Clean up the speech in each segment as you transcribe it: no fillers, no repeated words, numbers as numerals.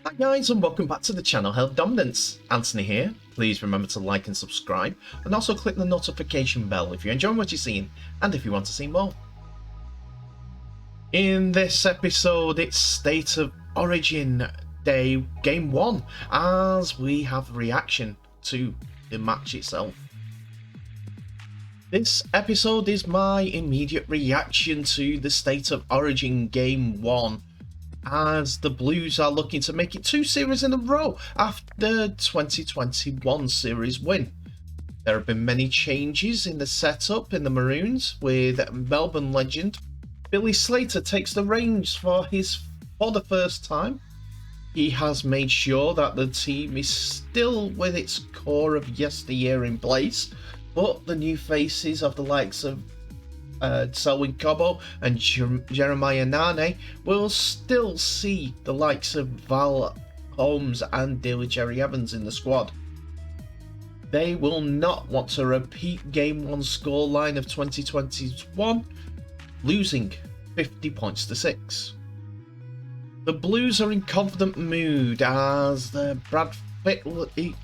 Hi guys and welcome back to the channel Held Dominance. Anthony here. Please remember to like and subscribe and also click the notification bell if you're enjoying what you're seeing and if you want to see more. In this episode it's State of Origin Day Game 1 as we have reaction to the match itself. This episode is my immediate reaction to the State of Origin Game 1, as the Blues are looking to make it 2 series in a row after 2021 series win. There have been many changes in the setup in the Maroons, with Melbourne legend Billy Slater takes the reins for the first time. He has made sure that the team is still with its core of yesteryear in place, but the new faces of the likes of Selwyn Cobbo and Jeremiah Nane will still see the likes of Val Holmes and Daly Cherry Evans in the squad. They will not want to repeat Game 1 scoreline of 2021, losing 50 points to 6. The Blues are in confident mood as the Brad Fittler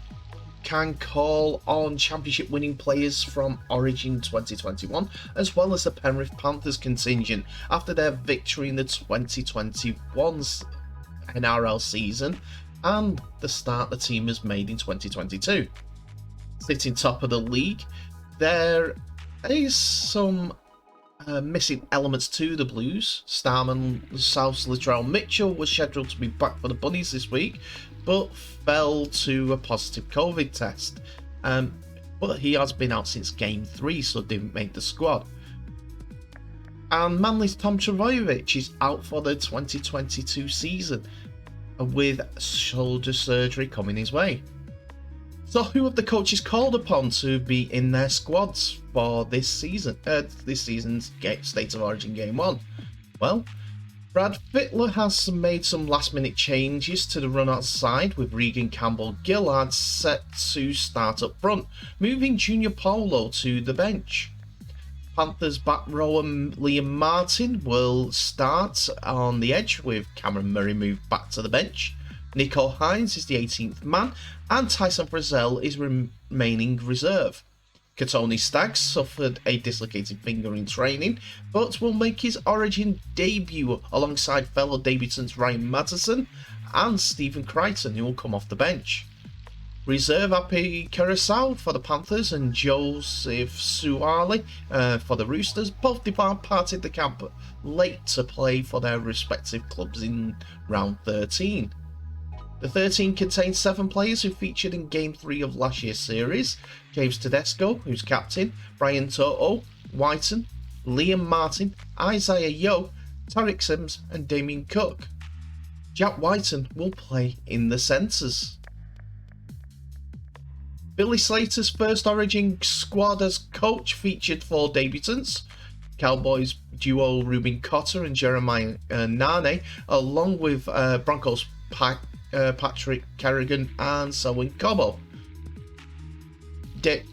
can call on championship winning players from Origin 2021 as well as the Penrith Panthers contingent after their victory in the 2021 NRL season and the start the team has made in 2022. Sitting top of the league, there is some missing elements to the Blues. Starman South's Latrell Mitchell was scheduled to be back for the Bunnies this week, but fell to a positive COVID test. But he has been out since Game 3, so didn't make the squad. And Manly's Tom Trbojevic is out for the 2022 season, with shoulder surgery coming his way. So who have the coaches called upon to be in their squads for this season? This season's State of Origin Game 1? Well, Brad Fittler has made some last-minute changes to the run-out side, with Regan Campbell-Gillard set to start up front, moving Junior Paulo to the bench. Panthers back rower Liam Martin will start on the edge, with Cameron Murray moved back to the bench. Nico Hines is the 18th man, and Tyson Frizzell is remaining reserve. Katoni Staggs suffered a dislocated finger in training, but will make his Origin debut alongside fellow debutants Ryan Matterson and Stephen Crichton, who will come off the bench. Reserve Api Carousel for the Panthers and Joseph Suwali for the Roosters both departed the camp late to play for their respective clubs in round 13. The 13 contains 7 players who featured in Game 3 of last year's series: James Tedesco, who's captain, Brian To'o, Whiten, Liam Martin, Isaiah Yeo, Tariq Sims and Damien Cook. Jack Whiten will play in the centres. Billy Slater's first Origin squad as coach featured 4 debutants: Cowboys duo Ruben Cotter and Jeremiah Nane, along with Broncos Patrick Kerrigan and Selwyn Cobbo.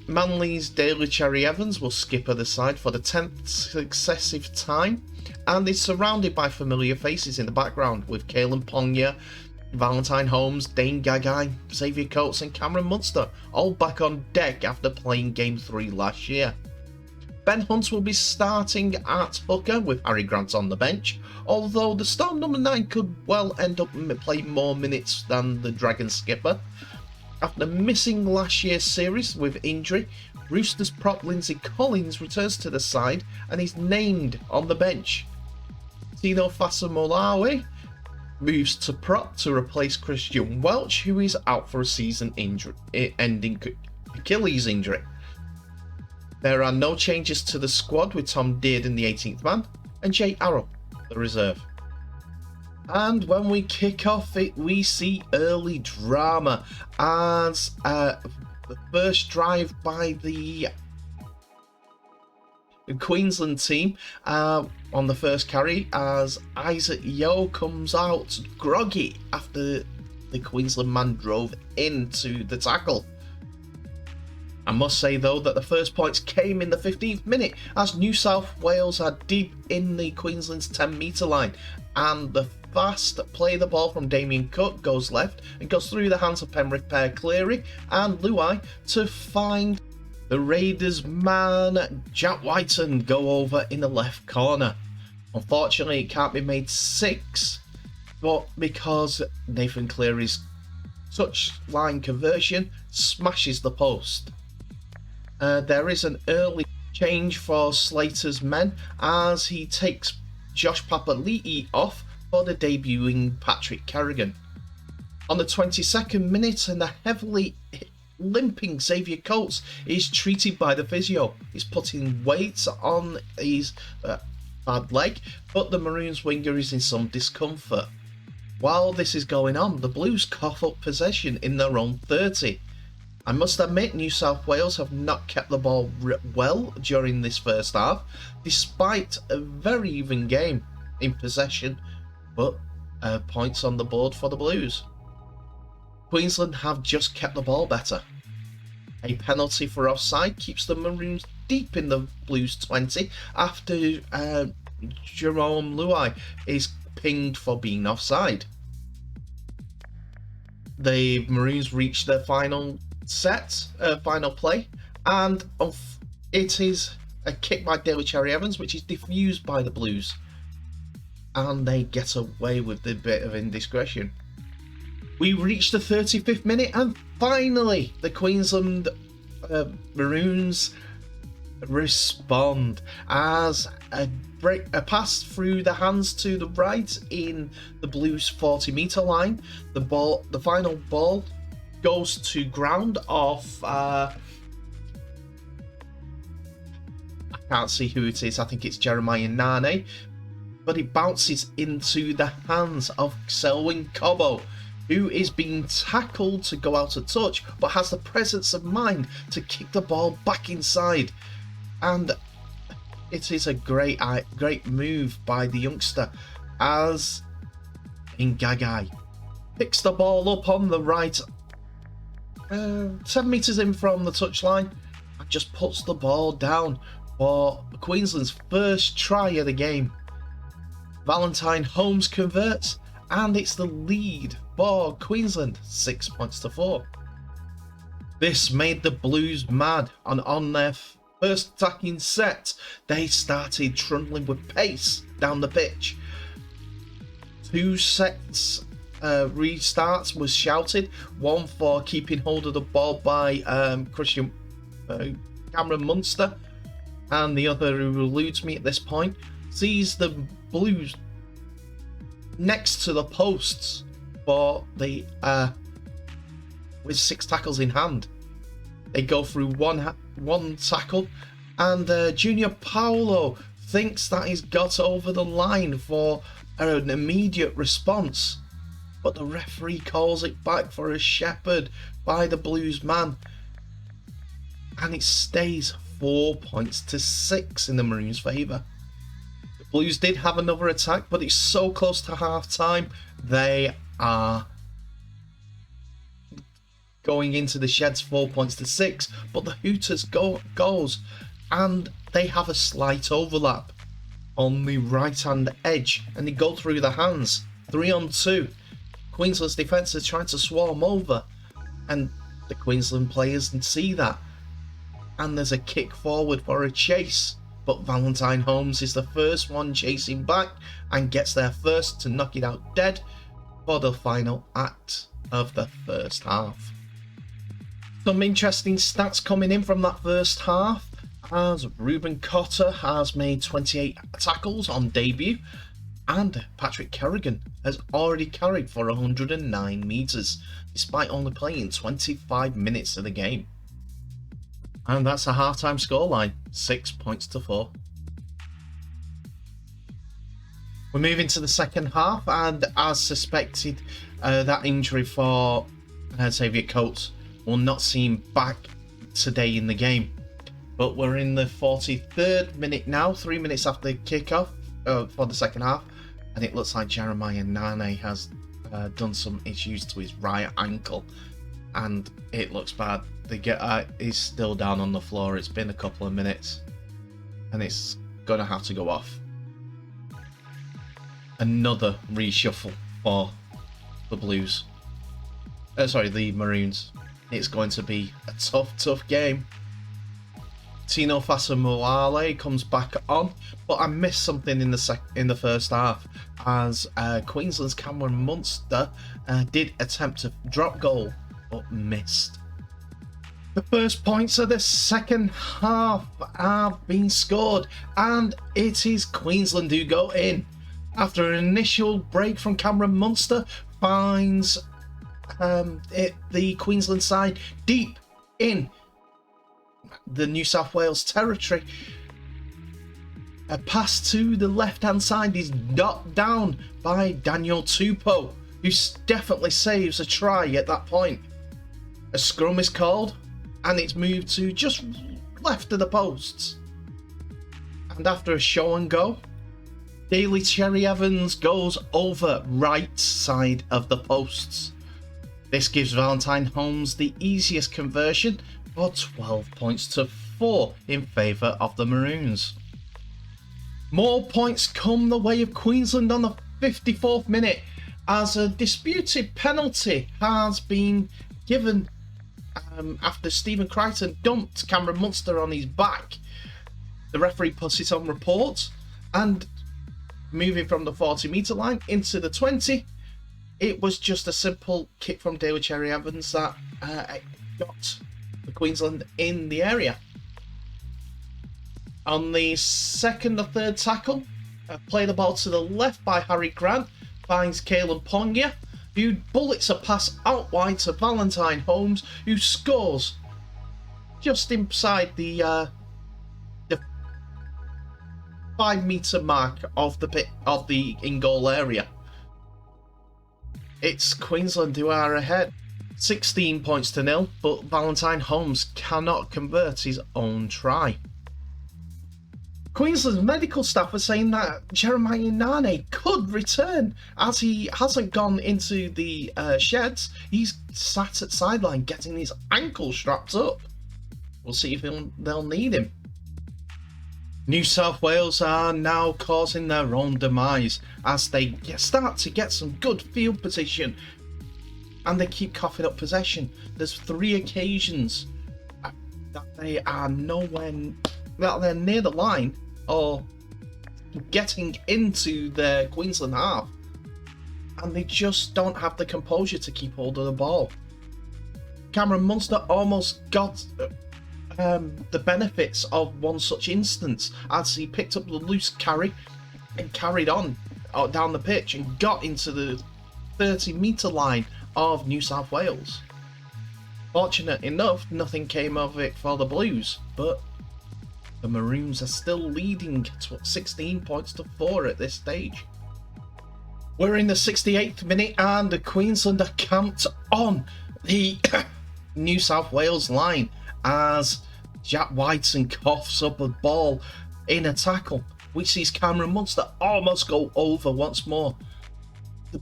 Manly's Daly Cherry Evans will skip the side for the 10th successive time and is surrounded by familiar faces in the background, with Kalen Ponga, Valentine Holmes, Dane Gagai, Xavier Coates and Cameron Munster all back on deck after playing Game 3 last year. Ben Hunt will be starting at hooker with Harry Grant on the bench, although the Storm number 9 could well end up playing more minutes than the Dragon skipper. After missing last year's series with injury, Roosters prop Lindsay Collins returns to the side and is named on the bench. Tino Fasamolawe moves to prop to replace Christian Welch, who is out for a season-ending Achilles injury. There are no changes to the squad, with Tom Dearden the 18th man and Jay Arrow the reserve. And when we kick off it, we see early drama as the first drive by the Queensland team on the first carry, as Isaac Yeo comes out groggy after the Queensland man drove into the tackle. I must say though that the first points came in the 15th minute as New South Wales are deep in the Queensland's 10 metre line, and the fast play the ball from Damien Cook goes left and goes through the hands of Penrith pair Cleary and Luai to find the Raiders man Jack Whiten go over in the left corner. Unfortunately, it can't be made 6, but because Nathan Cleary's touchline conversion smashes the post. There is an early change for Slater's men as he takes Josh Papali'i off for the debuting Patrick Carrigan. On the 22nd minute, and the heavily limping Xavier Coates is treated by the physio. He's putting weight on his bad leg, but the Maroons winger is in some discomfort. While this is going on, the Blues cough up possession in their own 30. I must admit, New South Wales have not kept the ball well during this first half, despite a very even game in possession, but points on the board for the Blues. Queensland have just kept the ball better. A penalty for offside keeps the Maroons deep in the Blues 20 after Jerome Luai is pinged for being offside. The Maroons reach their final play, and it is a kick by Daly Cherry-Evans, which is diffused by the Blues, and they get away with the bit of indiscretion. We reach the 35th minute, and finally the Queensland Maroons respond as a pass through the hands to the right in the Blues 40-metre line. The final ball goes to ground off. I can't see who it is. I think it's Jeremiah Nane, but it bounces into the hands of Selwyn Cobbo, who is being tackled to go out of touch, but has the presence of mind to kick the ball back inside. And it is a great move by the youngster as Ngagai picks the ball up on the right, 7 metres in from the touchline, and just puts the ball down for Queensland's first try of the game. Valentine Holmes converts, and it's the lead for Queensland, 6 points to 4. This made the Blues mad, and on their first attacking set, they started trundling with pace down the pitch. 2 sets restarts was shouted, one for keeping hold of the ball by Cameron Munster, and the other, who eludes me at this point, sees the Blues next to the posts for the with 6 tackles in hand. They go through one tackle, and Junior Paulo thinks that he's got over the line for an immediate response, but the referee calls it back for a shepherd by the Blues man, and it stays 4 points to 6 in the Maroons' favour. The Blues did have another attack, but it's so close to half time, they are going into the sheds 4 points to 6, but the Hooters goes, and they have a slight overlap on the right hand edge, and they go through the hands, 3-on-2. Queensland's defence is trying to swarm over, and the Queensland players see that, and there's a kick forward for a chase, but Valentine Holmes is the first one chasing back and gets there first to knock it out dead for the final act of the first half. Some interesting stats coming in from that first half, as Ruben Cotter has made 28 tackles on debut, and Patrick Carrigan has already carried for 109 metres, despite only playing 25 minutes of the game. And that's a half-time scoreline, 6 points to 4. We're moving to the second half, and as suspected, that injury for Xavier Coates will not see him back today in the game. But we're in the 43rd minute now, 3 minutes after the kickoff for the second half, and it looks like Jeremiah Nane has done some issues to his right ankle, and it looks bad. The guy is still down on the floor. It's been a couple of minutes, and it's gonna have to go off. another reshuffle for the Blues. Sorry, the Maroons. It's going to be a tough game. Tino Fa'asuamaleaui comes back on, but I missed something in the first half as Queensland's Cameron Munster did attempt to drop goal but missed. The first points of the second half have been scored, and it is Queensland who go in. After an initial break from Cameron Munster, finds the Queensland side deep in the New South Wales territory. A pass to the left-hand side is knocked down by Daniel Tupou, who definitely saves a try at that point. A scrum is called, and it's moved to just left of the posts. And after a show and go, Daly Cherry Evans goes over right side of the posts. This gives Valentine Holmes the easiest conversion for 12 points to 4 in favour of the Maroons. More points come the way of Queensland on the 54th minute as a disputed penalty has been given after Stephen Crichton dumped Cameron Munster on his back. The referee puts it on report, and moving from the 40-metre line into the 20, it was just a simple kick from Daly Cherry Evans that got the Queensland in the area. On the second or third tackle, play the ball to the left by Harry Grant, finds Kalen Ponga, who bullets a pass out wide to Valentine Holmes, who scores just inside the 5-metre mark of the in-goal area. It's Queensland who are ahead, 16 points to 0, but Valentine Holmes cannot convert his own try. Queensland's medical staff are saying that Jeremiah Nane could return, as he hasn't gone into the sheds. He's sat at sideline getting his ankle strapped up. We'll see if they'll need him. New South Wales are now causing their own demise as they start to get some good field position, and they keep coughing up possession. There's 3 occasions that they are they're near the line or getting into their Queensland half, and they just don't have the composure to keep hold of the ball. Cameron Munster almost got the benefits of one such instance as he picked up the loose carry and carried on down the pitch and got into the 30-metre line of New South Wales. Fortunate enough, nothing came of it for the Blues, but the Maroons are still leading 16 points to 4 at this stage. We're in the 68th minute and the Queensland are camped on the New South Wales line as Jack Whiteson coughs up a ball in a tackle, which sees Cameron Munster almost go over once more. The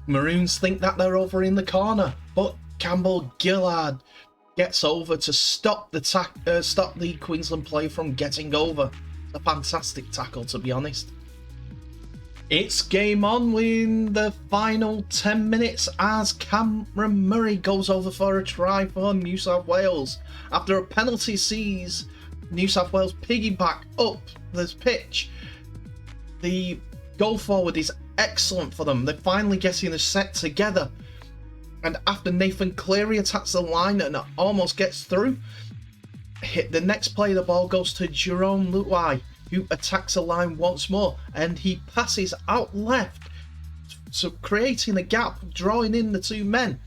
Maroons think that they're over in the corner, but Campbell Gillard gets over to stop the Queensland play from getting over. It's a fantastic tackle, to be honest. It's game on in the final 10 minutes as Cameron Murray goes over for a try for New South Wales. After a penalty sees New South Wales piggyback up this pitch, the goal forward is excellent for them. They're finally getting the set together. And after Nathan Cleary attacks the line and almost gets through, the next play the ball goes to Jerome Luai, who attacks the line once more, and he passes out left, so creating a gap, drawing in the 2 men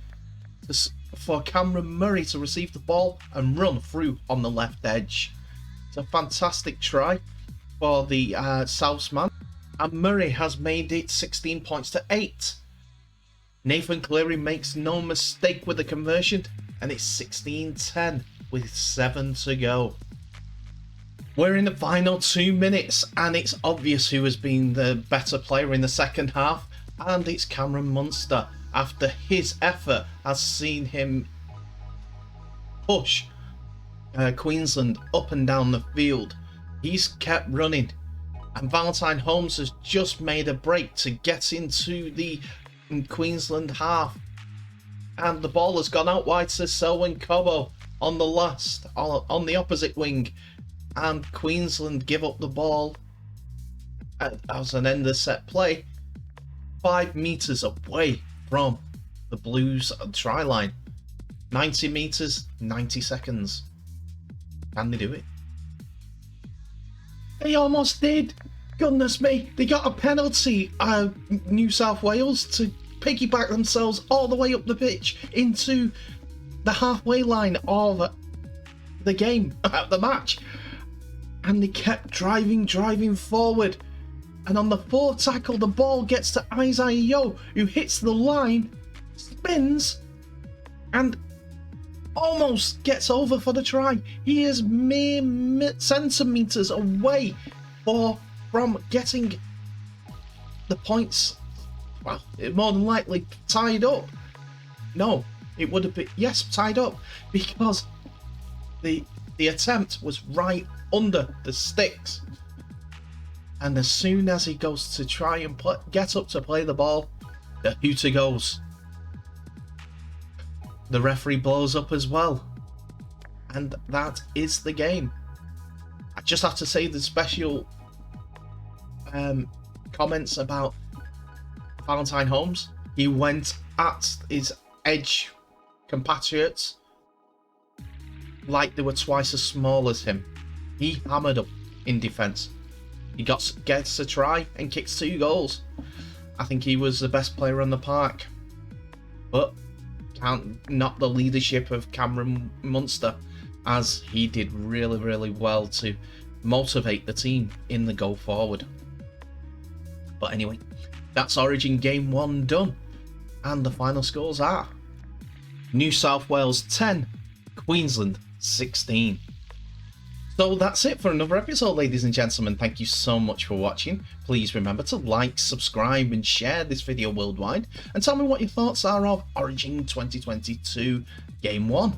for Cameron Murray to receive the ball and run through on the left edge. It's a fantastic try for the Southsman, and Murray has made it 16 points to 8. Nathan Cleary makes no mistake with the conversion, and it's 16-10 with 7 to go. We're in the final 2 minutes, and it's obvious who has been the better player in the second half, and it's Cameron Munster. After his effort has seen him push Queensland up and down the field, he's kept running, And Valentine Holmes has just made a break to get into the Queensland half. And the ball has gone out wide to Selwyn Cobbo on the opposite wing. And Queensland give up the ball as an end of set play 5 meters away from the Blues try line. 90 meters, 90 seconds. Can they do it? They almost did. Goodness me. They got a penalty, New South Wales, to piggyback themselves all the way up the pitch into the halfway line of the game, the match. And they kept driving forward. And on the 4th tackle, the ball gets to Isaiah Yeo, who hits the line, spins, and almost gets over for the try. He is mere centimetres away from getting the points, well, more than likely tied up. No, it would have been, yes, tied up, because the attempt was right under the sticks. And as soon as he goes to try and get up to play the ball, the hooter goes. The referee blows up as well. And that is the game. I just have to say the special comments about Valentine Holmes. He went at his edge compatriots like they were twice as small as him. He hammered them in defence. He gets a try and kicks 2 goals. I think he was the best player on the park. But can't knock the leadership of Cameron Munster, as he did really, really well to motivate the team in the go forward. But anyway, that's Origin Game 1 done. And the final scores are New South Wales 10, Queensland 16. So that's it for another episode, ladies and gentlemen. Thank you so much for watching. Please remember to like, subscribe and share this video worldwide, and tell me what your thoughts are of Origin 2022 Game 1.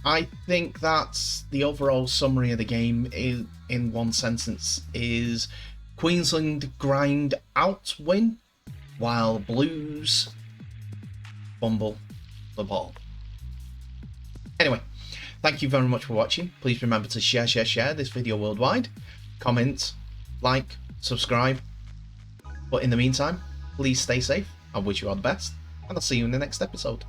I think that the overall summary of the game is, in one sentence, is Queensland grind out win, while Blues fumble the ball. Anyway, thank you very much for watching. Please remember to share this video worldwide. Comment, like, subscribe. But in the meantime, please stay safe. I wish you all the best, and I'll see you in the next episode.